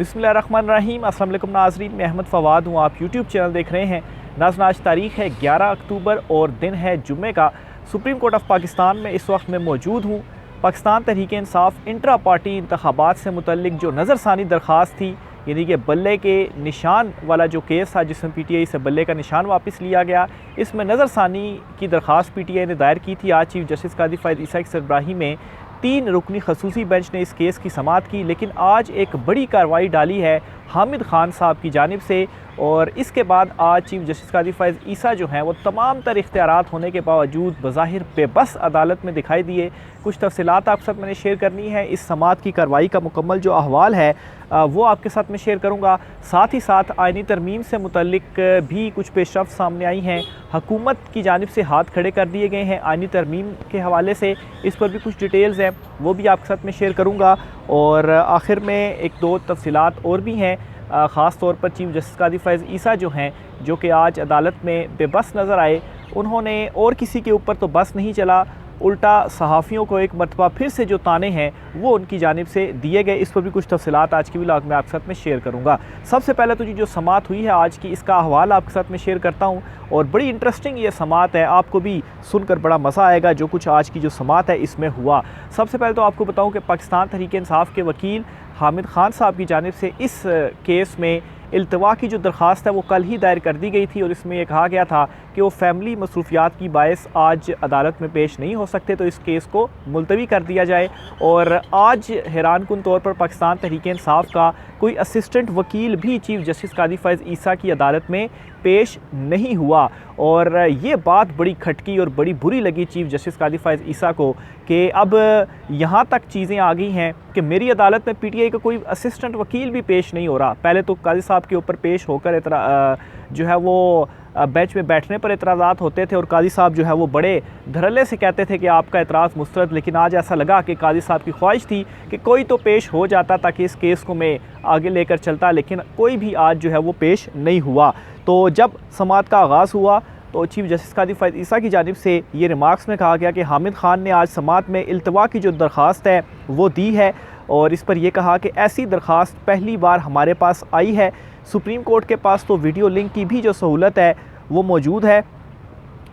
बिस्मिल्लाहिर्रहमानिर्रहीम। अस्सलाम वालेकुम नाज़रीन, मैं अहमद फ़वाद हूँ। आप यूट्यूब चैनल देख रहे हैं। नाज़रीन, आज तारीख़ है 11 अक्टूबर और दिन है जुम्मे का। सुप्रीम कोर्ट ऑफ पाकिस्तान में इस वक्त मैं मौजूद हूँ। पाकिस्तान तहरीक इंसाफ इंट्रा पार्टी इंतखाबात से मुतल्लिक जो नज़रसानी दरख्वास्त थी, यानी कि बल्ले के निशान वाला जो केस था जिसमें PTI से बल्ले का निशान वापस लिया गया, इसमें नज़रसानी की दरख्वास्त PTI ने दायर की थी। आज चीफ जस्टिस कादी फ़ायद ईसा की सरबराही में 3 रुकनी खसूसी बेंच ने इस केस की समाअत की। लेकिन आज एक बड़ी कार्रवाई डाली है हामिद खान साहब की जानिब से, और इसके बाद आज चीफ जस्टिस कादी फ़ायद ईसा जो हैं वो तमाम तर इख्तियारात होने के बावजूद बज़ाहिर बेबस अदालत में दिखाई दिए। कुछ तफसीलात आपके साथ मैंने शेयर करनी है। इस समाअत की कार्रवाई का मुकम्मल जो अहवाल है वो आपके साथ मैं शेयर करूँगा। साथ ही साथ आइनी तरमीम से मुतल्लिक भी कुछ पेशरफ्त सामने आई हैं। हुकूमत की जानिब से हाथ खड़े कर दिए गए हैं आइनी तरमीम के हवाले से, इस पर भी कुछ डिटेल्स हैं, वो भी आपके साथ मैं शेयर करूँगा। और आखिर में एक दो तफसीलात और भी हैं, ख़ास तौर पर चीफ जस्टिस कादी फ़ायद ईसा जो हैं, जो कि आज अदालत में बेबस नज़र आए। उन्होंने और किसी के ऊपर तो बस नहीं चला, उल्टा सहाफ़ियों को एक मरतबा फिर से जो ताने हैं वो उनकी जानिब से दिए गए। इस पर भी कुछ तफसीलात आज की व्लॉग में आपके साथ में शेयर करूँगा। सबसे पहले तो जो समाअत हुई है आज की, इसका अहवाल आपके साथ में शेयर करता हूँ, और बड़ी इंटरेस्टिंग ये समाअत है, आपको भी सुनकर बड़ा मज़ा आएगा जो कुछ आज की जो समाअत है इसमें हुआ। सबसे पहले तो आपको बताऊँ कि पाकिस्तान तहरीक इंसाफ के वकील हामिद खान साहब की जानिब से इस केस में इल्तवा की जो दरख्वास्त है वो कल ही दायर कर दी गई थी, और इसमें यह कहा गया था कि वो फैमिली मसरूफियात की बायस आज अदालत में पेश नहीं हो सकते, तो इस केस को मुलतवी कर दिया जाए। और आज हैरानकुन तौर पर पाकिस्तान तहरीक इंसाफ का कोई असिस्टेंट वकील भी चीफ जस्टिस कादी फ़ायद ईसा की अदालत में पेश नहीं हुआ, और ये बात बड़ी खटकी और बड़ी बुरी लगी चीफ जस्टिस कादी फ़ायद ईसा को कि अब यहाँ तक चीज़ें आ गई हैं कि मेरी अदालत में PTI का कोई असिस्टेंट वकील भी पेश नहीं हो रहा। पहले तो कादी साहब के ऊपर पेश होकर जो है वो बेंच में बैठने पर एतराज़ात होते थे, और कादी साहब जो है वो बड़े धड़ल्ले से कहते थे कि आपका एतराज़ मुस्तरद। लेकिन आज ऐसा लगा कि कादी साहब की ख्वाहिश थी कि कोई तो पेश हो जाता ताकि इस केस को मैं आगे लेकर चलता, लेकिन कोई भी आज जो है वो पेश नहीं हुआ। तो जब समाअत का आगाज़ हुआ तो चीफ जस्टिस कादी फ़ायद ईसा की जानिब से ये रिमार्क्स में कहा गया कि हामिद खान ने आज समाअत में इल्तवा की जो दरख्वास्त है वो दी है, और इस पर यह कहा कि ऐसी दरख्वास्त पहली बार हमारे पास आई है। सुप्रीम कोर्ट के पास तो वीडियो लिंक की भी जो सहूलत है वो मौजूद है।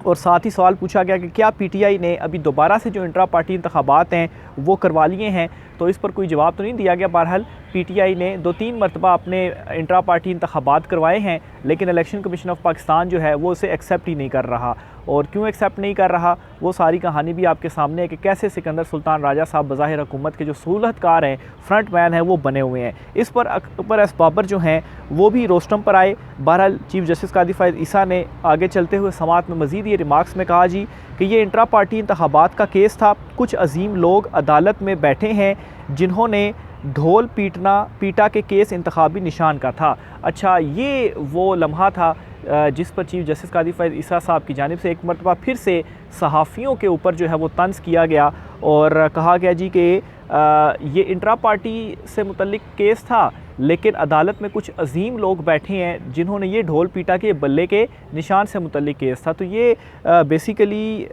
और साथ ही सवाल पूछा गया कि क्या PTI ने अभी दोबारा से जो इंट्रा पार्टी इंतखाबात हैं वो करवा लिए हैं, तो इस पर कोई जवाब तो नहीं दिया गया। बहरहाल PTI ने 2-3 मरतबा अपने इंट्रा पार्टी इंतखाबात करवाए हैं, लेकिन इलेक्शन कमीशन ऑफ पाकिस्तान जो है वो उसे एक्सेप्ट ही नहीं कर रहा। और क्यों एक्सेप्ट नहीं कर रहा, वो सारी कहानी भी आपके सामने है कि कैसे सिकंदर सुल्तान राजा साहब बज़ाहिर हुकूमत के जो सहूलतकार हैं, फ्रंट मैन हैं, वो बने हुए हैं। इस पर अकबर एस बाबर जो हैं वो भी रोस्टम पर आए। बहरहाल चीफ जस्टिस कादी फ़ायद ईसा ने आगे चलते हुए समाअत में मज़ीद ये रिमार्क्स में कहा जी कि ये इंट्रा पार्टी इंतखाबात का केस था। कुछ अजीम लोग अदालत में बैठे हैं जिन्होंने ढोल पीटा के केस इंतखाबी निशान का था। अच्छा, ये वो लम्हा था जिस पर चीफ जस्टिस कादी फ़ायद ईसा साहब की जानिब से एक मरतबा फिर से सहाफ़ियों के ऊपर जो है वो तंज़ किया गया, और कहा गया जी कि ये इंट्रा पार्टी से मुतल्लिक केस था, लेकिन अदालत में कुछ अजीम लोग बैठे हैं जिन्होंने ये ढोल पीटा के बल्ले के निशान से मुतल्लिक केस था। तो ये बेसिकली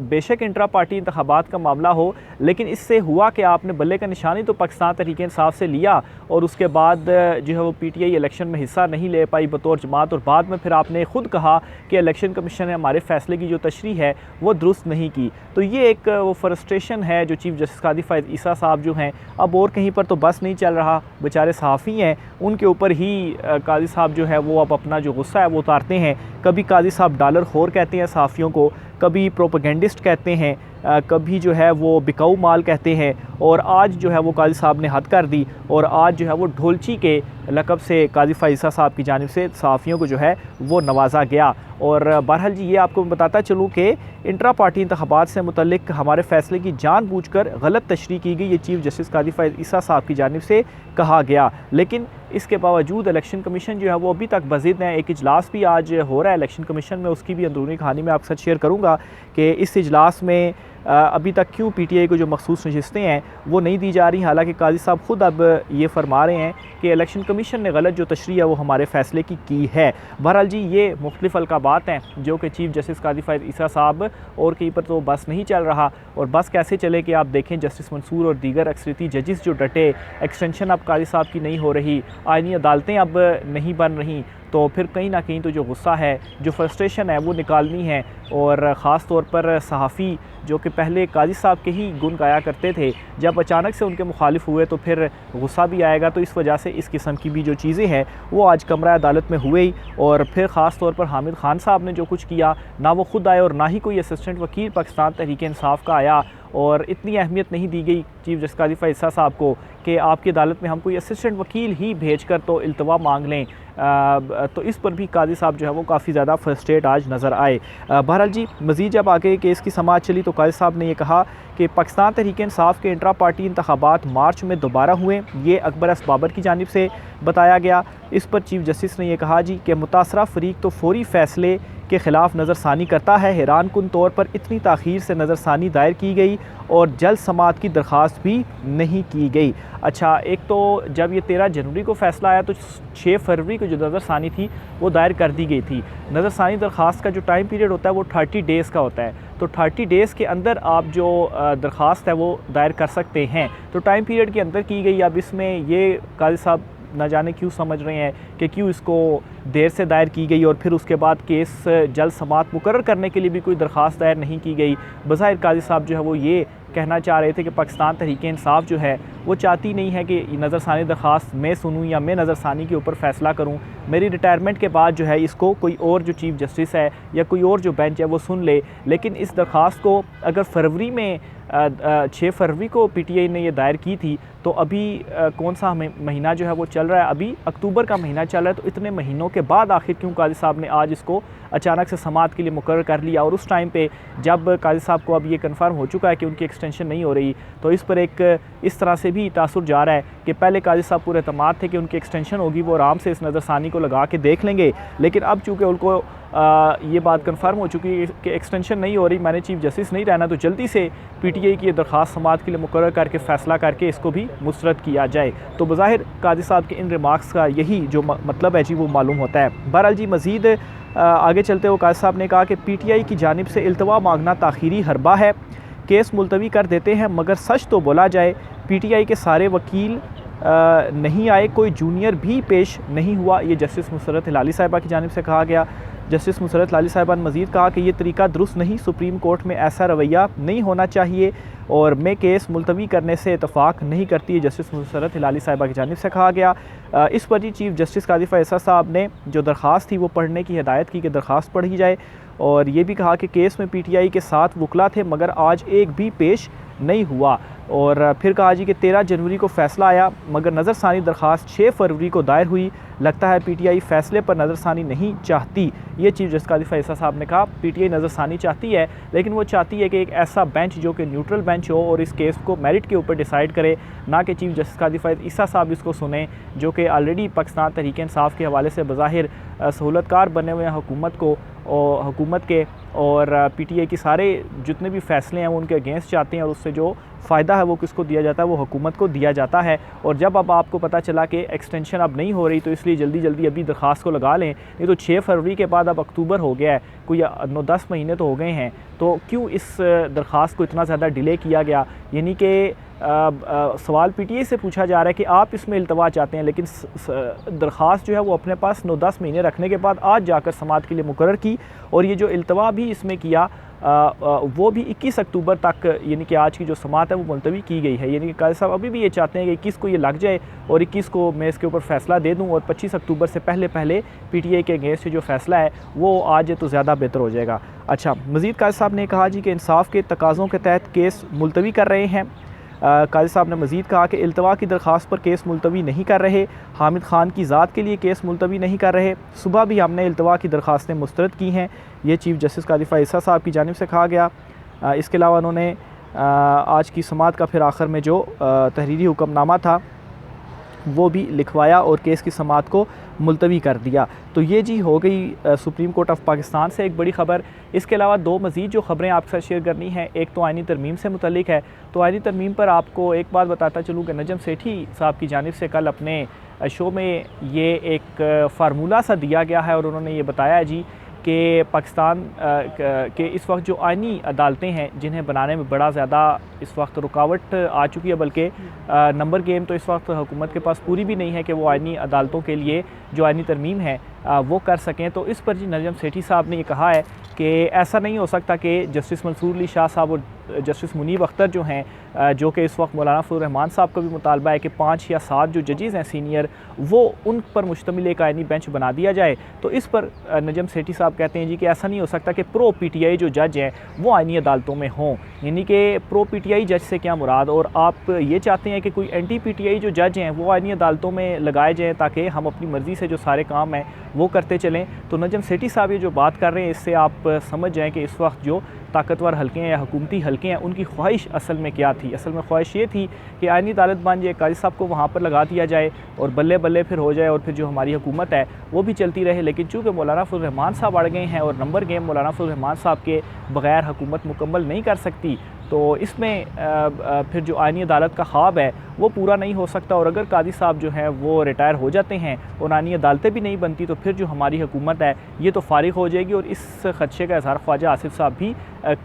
बेशक इंट्रा पार्टी इंतखाबात का मामला हो, लेकिन इससे हुआ कि आपने बल्ले का निशान ही तो पाकिस्तान तहरीक इंसाफ से लिया, और उसके बाद जो है वो PTI इलेक्शन में हिस्सा नहीं ले पाई बतौर जमात, और बाद में फिर आपने ख़ुद कहा कि इलेक्शन कमीशन ने हमारे फ़ैसले की जो तशरीह है वो दुरुस्त नहीं की। तो ये एक वो फ्रस्ट्रेशन है जो चीफ जस्टिस कादी फ़ायद ईसा साहब जो हैं, अब और कहीं पर तो बस नहीं चल रहा, बेचारे सहाफ़ी हैं, उनके ऊपर ही कादी साहब जो है वो अब अपना जो गुस्सा है वो उतारते हैं। कभी कादी साहब डॉलर खोर कहते हैं सहाफ़ियों को, कभी प्रोपेगेंडिस्ट कहते हैं, कभी जो है वो बिकाऊ माल कहते हैं, और आज जो है वो कादी साहब ने हद कर दी, और आज जो है वो ढोलची के लक़ब से कादी फ़ायद ईसा साहब की जानिब से सहाफ़ियों को जो है वो नवाजा गया। और बहरहाल जी ये आपको मैं बताता चलूँ कि इंट्रा पार्टी इंतखाबात से मुतल्लिक हमारे फ़ैसले की जानबूझकर गलत तशरीह की गई, ये चीफ जस्टिस कादी फ़ायद ईसा साहब की जानिब से कहा गया। लेकिन इसके बावजूद इलेक्शन कमीशन जो है वो अभी तक बज़िद है। एक इजलास भी आज हो रहा है इलेक्शन कमीशन में, उसकी भी अंदरूनी कहानी मैं आपके साथ शेयर करूँगा कि इस इजलास में अभी तक क्यों पीटीआई को जो मखसूस नशिस्तें हैं वो नहीं दी जा रही। हालांकि काजी साहब ख़ुद अब ये फरमा रहे हैं कि इलेक्शन कमीशन ने गलत जो तशरीह है वो हमारे फ़ैसले की है। बहरहाल जी, ये मुख्तलिफ़ अलकाबात हैं जो कि चीफ़ जस्टिस काजी फ़ायद ईसा साहब और कहीं पर तो बस नहीं चल रहा। और बस कैसे चले कि आप देखें जस्टिस मंसूर और दीगर अक्सरियती जजेस जो डटे, एक्सटेंशन अब काजी साहब की नहीं हो रही, आइनी अदालतें अब नहीं बन रही, तो फिर कहीं ना कहीं तो जो गुस्सा है, जो फ्रस्ट्रेशन है वो निकालनी है। और ख़ास तौर पर सहाफ़ी जो कि पहले काजी साहब के ही गुण गाया करते थे, जब अचानक से उनके मुखालिफ हुए तो फिर गुस्सा भी आएगा। तो इस वजह से इस किस्म की भी जो चीज़ें हैं वो आज कमरा अदालत में हुए ही। और फिर ख़ास तौर पर हामिद खान साहब ने जो कुछ किया, ना वो ख़ुद आए और ना ही कोई असिस्टेंट वकील पाकिस्तान तहरीक इंसाफ का आया, और इतनी अहमियत नहीं दी गई चीफ़ जस्टिस काजी फ़ायद ईसा साहब को कि आपकी अदालत में हम कोई असिस्टेंट वकील ही भेज कर तो इल्तवा मांग लें। तो इस पर भी काजी साहब जो है वो काफ़ी ज़्यादा फ्रस्ट्रेट आज नज़र आए। बहरहाल जी, मज़ीद जब आगे केस की समाअत चली तो काजी साहब ने यह कहा कि पाकिस्तान तहरीक इंसाफ के इंट्रा पार्टी इंतखाबात मार्च में दोबारा हुए, ये अकबर एस बाबर की जानिब से बताया गया। इस पर चीफ़ जस्टिस ने यह कहा जी कि मुतासरा फ़रीक तो फ़ौरी फ़ैसले के ख़िलाफ़ नज़रसानी करता है। हैरान कुन तौर पर इतनी ताख़ीर से नज़रसानी दायर की गई और जल्द समाअत की दरख्वास्त भी नहीं की गई। अच्छा, एक तो जब ये 13 जनवरी को फ़ैसला आया तो 6 फरवरी को जो नज़रसानी थी वो दायर कर दी गई थी। नज़रसानी दरख्वास्त का जो टाइम पीरियड होता है वो 30 डेज़ का होता है, तो 30 डेज़ के अंदर आप जो दरख्वास्त है वो दायर कर सकते हैं। तो टाइम पीरियड के अंदर की गई। अब इसमें ये काजी साहब न जाने क्यों समझ रहे हैं कि क्यों इसको देर से दायर की गई और फिर उसके बाद केस जल्द समाअत मुकर्रर करने के लिए भी कोई दरख्वास्त दायर नहीं की गई। बज़ाहिर काजी साहब जो है वो ये कहना चाह रहे थे कि पाकिस्तान तहरीक इंसाफ जो है वो चाहती नहीं है कि नज़रसानी दरख्वास्त मैं सुनूँ या मैं नज़रसानी के ऊपर फ़ैसला करूँ। मेरी रिटायरमेंट के बाद जो है इसको कोई और जो चीफ़ जस्टिस है या कोई और जो बेंच है वो सुन ले। लेकिन इस दरख्वास्त को अगर फरवरी में 6 फरवरी को पीटीआई ने ये दायर की थी तो अभी कौन सा महीना जो है वो चल रहा है, अभी अक्टूबर का महीना चल रहा है। तो इतने महीनों के बाद आखिर क्यों काजी साहब ने आज इसको अचानक से समाअत के लिए मुकर्रर कर लिया। और उस टाइम पे जब काजी साहब को अब ये कन्फर्म हो चुका है कि उनकी एक्सटेंशन नहीं हो रही, तो इस पर एक इस तरह से भी तासुर जा रहा है कि पहले काजी साहब पूरे एतमाद थे कि उनकी एक्सटेंशन होगी, वो आराम से इस नज़रसानी को लगा के देख लेंगे। लेकिन अब चूँकि उनको ये बात कन्फर्म हो चुकी है कि एक्सटेंशन नहीं हो रही, मैंने चीफ़ जस्टिस नहीं रहना, तो जल्दी से पीटीआई की दरख्वास्त समाअत के लिए मुकर्रर करके फ़ैसला करके इसको भी मुस्तरद किया जाए। तो बज़ाहिर काजी साहब के इन रिमार्क्स का यही जो मतलब है जी वो मालूम होता है। बहरहाल जी, मज़ीद आगे चलते हुए काजी साहब ने कहा कि पीटीआई की जानिब से इल्तवा मांगना ताख़ीरी हरबा है, केस मुलतवी कर देते हैं, मगर सच तो बोला जाए पीटीआई के सारे वकील नहीं आए, कोई जूनियर भी पेश नहीं हुआ। ये जस्टिस मुसर्रत हिलाली साहिबा की जानिब से कहा गया। जस्टिस मुसर्रत हिलाली साहिबा ने मज़ीद कहा कि ये तरीका दुरुस्त नहीं, सुप्रीम कोर्ट में ऐसा रवैया नहीं होना चाहिए और मैं केस मुलतवी करने से इतफ़ाक़ नहीं करती। जस्टिस मुसर्रत हिलाली साहिबा की जानिब से कहा गया। इस पर ही चीफ़ जस्टिस काजी फ़ायद ईसा साहब ने जो दरख्वास्त थी वो पढ़ने की हिदायत की कि दरख्वास्त पढ़ी जाए, और ये भी कहा कि केस में पीटीआई के 7 वकला थे मगर आज एक भी पेश नहीं हुआ। और फिर कहा जी कि 13 जनवरी को फ़ैसला आया मगर नज़रसानी दरख्वास्त 6 फरवरी को दायर हुई, लगता है पीटीआई फ़ैसले पर नज़रसानी नहीं चाहती। ये चीफ़ जस्टिस काजी फ़ायद ईसा साहब ने कहा पीटीआई नज़रसानी चाहती है, लेकिन वो चाहती है कि एक ऐसा बेंच जो कि न्यूट्रल बेंच हो और इस केस को मेरिट के ऊपर डिसाइड करे, ना कि चीफ़ जस्टिस काजी फ़ायद ईसा साहब इसको सुने जो कि ऑलरेडी पाकिस्तान तहरीक इंसाफ के हवाले से बज़ाहिर सहूलतकार बने हुए हैं हुकूमत को और हुकूमत के, और पीटीआई की सारे जितने भी फ़ैसले हैं वो उनके अगेंस्ट जाते हैं और उससे जो फ़ायदा है वो किसको दिया जाता है, वो हुकूमत को दिया जाता है। और जब अब आपको पता चला कि एक्सटेंशन अब नहीं हो रही तो इसलिए जल्दी जल्दी अभी दरख्वास्त को लगा लें, नहीं तो 6 फरवरी के बाद अब अक्टूबर हो गया है, कोई 9-10 महीने तो हो गए हैं, तो क्यों इस दरख्वास्त को इतना ज़्यादा डिले किया गया। यानी कि सवाल पीटीआई से पूछा जा रहा है कि आप इसमें इल्तवा चाहते हैं, लेकिन दरख्वास्त जो है वो अपने पास 9-10 महीने रखने के बाद आज जाकर समाअत के लिए मुकर्रर की, और ये जो इल्तवा भी इसमें किया वो भी 21 अक्टूबर तक, यानी कि आज की जो समाअत है वो मुलतवी की गई है। यानी कि काजी साहब अभी भी ये चाहते हैं कि 21 को ये लग जाए और 21 को मैं इसके ऊपर फ़ैसला दे दूं और 25 अक्टूबर से पहले पहले पीटीआई के अगेंस्ट जो फ़ैसला है वो आज तो ज़्यादा बेहतर हो जाएगा। अच्छा, मज़ीद काजी साहब ने कहा जी कि इंसाफ के तकाज़ों के तहत केस मुलतवी कर रहे हैं। काजी साहब ने मज़ीद कहा कि इल्तवा की दरख्वास्त पर केस मुलतवी नहीं कर रहे, हामिद खान की ज़ात के लिए केस मुलतवी नहीं कर रहे, सुबह भी हमने इल्तवा की दरख्वास्तें मुस्तरद की हैं। ये चीफ़ जस्टिस काजी फ़ायद ईसा साहब की जानिब से कहा गया। इसके अलावा उन्होंने आज की समाअत का फिर आखिर में जो तहरीरी हुक्मनामा था वो भी लिखवाया और केस की समाअत को मुलतवी कर दिया। तो ये जी हो गई सुप्रीम कोर्ट ऑफ पाकिस्तान से एक बड़ी ख़बर। इसके अलावा दो मज़ीद जो ख़बरें आपके साथ शेयर करनी है, एक तो आइनी तरमीम से मुतल्लिक है। तो आइनी तरमीम पर आपको एक बात बताता चलूँ कि नजम सेठी साहब की जानिब से कल अपने शो में ये एक फार्मूला सा दिया गया है और उन्होंने ये बताया है जी कि पाकिस्तान के इस वक्त जो आइनी अदालतें हैं जिन्हें बनाने में बड़ा ज़्यादा इस वक्त रुकावट आ चुकी है, बल्कि नंबर गेम तो इस वक्त हुकूमत के पास पूरी भी नहीं है कि वो आइनी अदालतों के लिए जो आइनी तरमीम है वो कर सकें। तो इस पर जी नजम सेठी साहब ने ये कहा है कि ऐसा नहीं हो सकता कि जस्टिस मंसूर अली शाह साहब और जस्टिस मुनीब अख्तर जो हैं, जो कि इस वक्त मौलाना फजल रहमान साहब का भी मुतालबा है कि 5 या 7 जो जजेज़ हैं सीनियर, वो उन पर मुश्तमिल एक आइनी बेंच बना दिया जाए। तो इस पर नजम सेठी साहब कहते हैं जी कि ऐसा नहीं हो सकता कि प्रो PTI जो जज हैं वो आइनी अदालतों में हों। यानी कि प्रो PTI जज से क्या मुराद, और आप ये चाहते हैं कि कोई एंटी PTI जो जज हैं वो आइनी अदालतों में लगाए जाएँ ताकि हम अपनी मर्ज़ी से जो सारे काम हैं वो करते चलें। तो नजम सेठी साहब ये जो बात कर रहे हैं इससे आप समझ जाएँ कि इस वक्त जो ताकतवर हल्के हैं या हुकूमती हल्के हैं उनकी ख्वाहिश असल में क्या थी। असल में ख्वाहिश ये थी कि आइनी अदालत बन जाए, काजी साहब को वहाँ पर लगा दिया जाए और बल्ले बल्ले फिर हो जाए और फिर जो हमारी हुकूमत है वो भी चलती रहे। लेकिन चूँकि मौलाना फजल रहमान साहब अड़ गए हैं और नंबर गेम मौलाना फजल रहमान साहब के बग़ैर हुकूमत मुकम्मल नहीं कर सकती, तो इसमें फिर जो आइनी अदालत का ख्वाब है वो पूरा नहीं हो सकता। और अगर कादी साहब जो हैं वो रिटायर हो जाते हैं और आइनी अदालतें भी नहीं बनती तो फिर जो हमारी हुकूमत है ये तो फारिग हो जाएगी। और इस खदशे का इज़हार ख्वाजा आसिफ साहब भी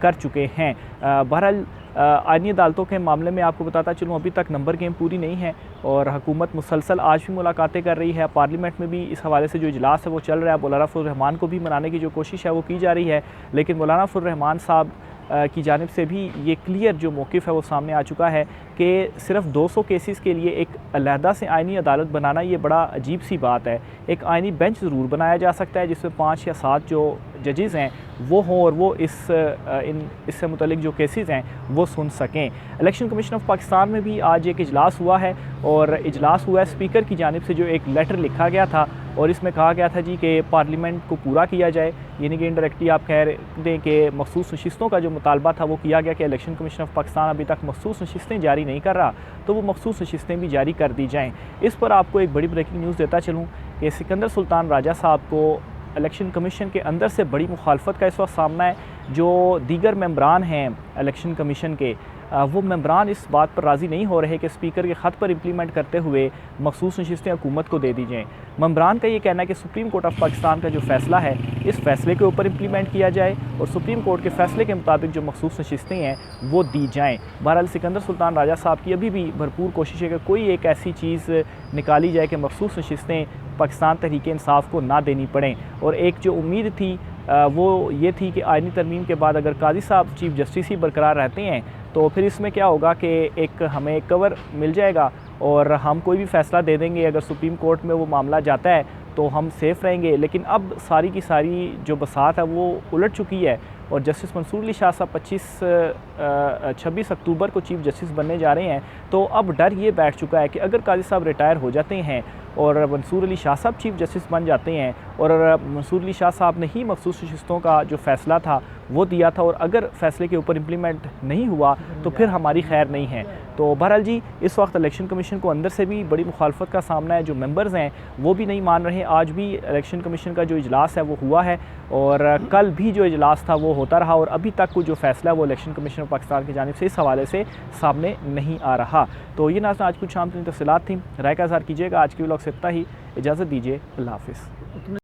कर चुके हैं। बहरहाल आइनी अदालतों के मामले में आपको बताता चलूँ अभी तक नंबर गेम पूरी नहीं है और हुकूमत मुसलसल आज भी मुलाकातें कर रही है। पार्लियामेंट में भी इस हवाले से जो इजलास है वो चल रहा है। मौलाना फजल रहमान को भी मनाने की जो कोशिश है वो की जा रही है, लेकिन मौलाना फजल रहमान साहब की जानिब से भी ये क्लियर जो मौक़िफ़ है वो सामने आ चुका है कि सिर्फ 200 केसेस के लिए एक अलहदा से आइनी अदालत बनाना ये बड़ा अजीब सी बात है। एक आइनी बेंच ज़रूर बनाया जा सकता है जिसमें 5 या 7 जो जजेज़ हैं वो हों और वो इससे मुतल्लिक जो केसेस हैं वो सुन सकें। इलेक्शन कमीशन ऑफ पाकिस्तान में भी आज एक इजलास हुआ है और इजलास हुआ है स्पीकर की जानिब से जो एक लेटर लिखा गया था और इसमें कहा गया था जी कि पार्लियामेंट को पूरा किया जाए। यानी कि इंडायरेक्टली आप कह दें कि मखसूस नशिस्तों का जो मुतालबा था वो किया गया कि इलेक्शन कमीशन ऑफ पाकिस्तान अभी तक मखसूस नशिस्तें जारी नहीं कर रहा तो वो मखसूस नशिस्तें भी जारी कर दी जाएँ। इस पर आपको एक बड़ी ब्रेकिंग न्यूज़ देता चलूँ कि सिकंदर सुल्तान राजा साहब को इलेक्शन कमीशन के अंदर से बड़ी मुखालफत का इस वक्त सामना है। जो दीगर मेंबरान हैं इलेक्शन कमीशन के वो मेंबरान इस बात पर राज़ी नहीं हो रहे कि स्पीकर के ख़त पर इम्प्लीमेंट करते हुए मखसूस नशिस्तें हुकूमत को दे दी जाएँ। मेंबरान का ये कहना है कि सुप्रीम कोर्ट ऑफ पाकिस्तान का जो फ़ैसला है इस फ़ैसले के ऊपर इम्प्लीमेंट किया जाए और सुप्रीम कोर्ट के फ़ैसले के मुताबिक जो मखसूस नशिस्तें हैं वो दी जाएँ। बहरहाल सिकंदर सुल्तान राजा साहब की अभी भी भरपूर कोशिश है कि कोई एक ऐसी चीज़ निकाली जाए कि मखसूस नशिस्तें पाकिस्तान तहरीक इंसाफ को ना देनी पड़ें। और एक जो उम्मीद थी वो ये थी कि आइनी तरमीम के बाद अगर काजी साहब चीफ जस्टिस ही बरकरार रहते हैं तो फिर इसमें क्या होगा कि एक हमें कवर मिल जाएगा और हम कोई भी फ़ैसला दे देंगे। अगर सुप्रीम कोर्ट में वो मामला जाता है तो हम सेफ़ रहेंगे। लेकिन अब सारी की सारी जो बसात है वो उलट चुकी है और जस्टिस मंसूर अली शाह साहब 26 अक्टूबर को चीफ जस्टिस बनने जा रहे हैं। तो अब डर ये बैठ चुका है कि अगर काजी साहब रिटायर हो जाते हैं और मंसूर अली शाह साहब चीफ जस्टिस बन जाते हैं और मंसूर अली शाह साहब ने ही मखसूस नशिस्तों का जो फ़ैसला था वो दिया था और अगर फ़ैसले के ऊपर इम्प्लीमेंट नहीं हुआ तो फिर हमारी खैर नहीं है। तो बहरहाल जी इस वक्त इलेक्शन कमीशन को अंदर से भी बड़ी मुखालफत का सामना है। जो मेंबर्स हैं वो भी नहीं मान रहे। आज भी इलेक्शन कमीशन का जो इजलास है वो हुआ है और कल भी जो इजलास था वो होता रहा और अभी तक कोई जो फ़ैसला वो इलेक्शन कमीशन ऑफ पाकिस्तान की जानिब से इस हवाले से सामने नहीं आ रहा। तो ये नाज़रीन आज कुछ शाम की तफसीलात थी। राय का इज़हार कीजिएगा। आज की व्लॉग से इतना ही। इजाज़त दीजिए। अल्लाह हाफ़िज़।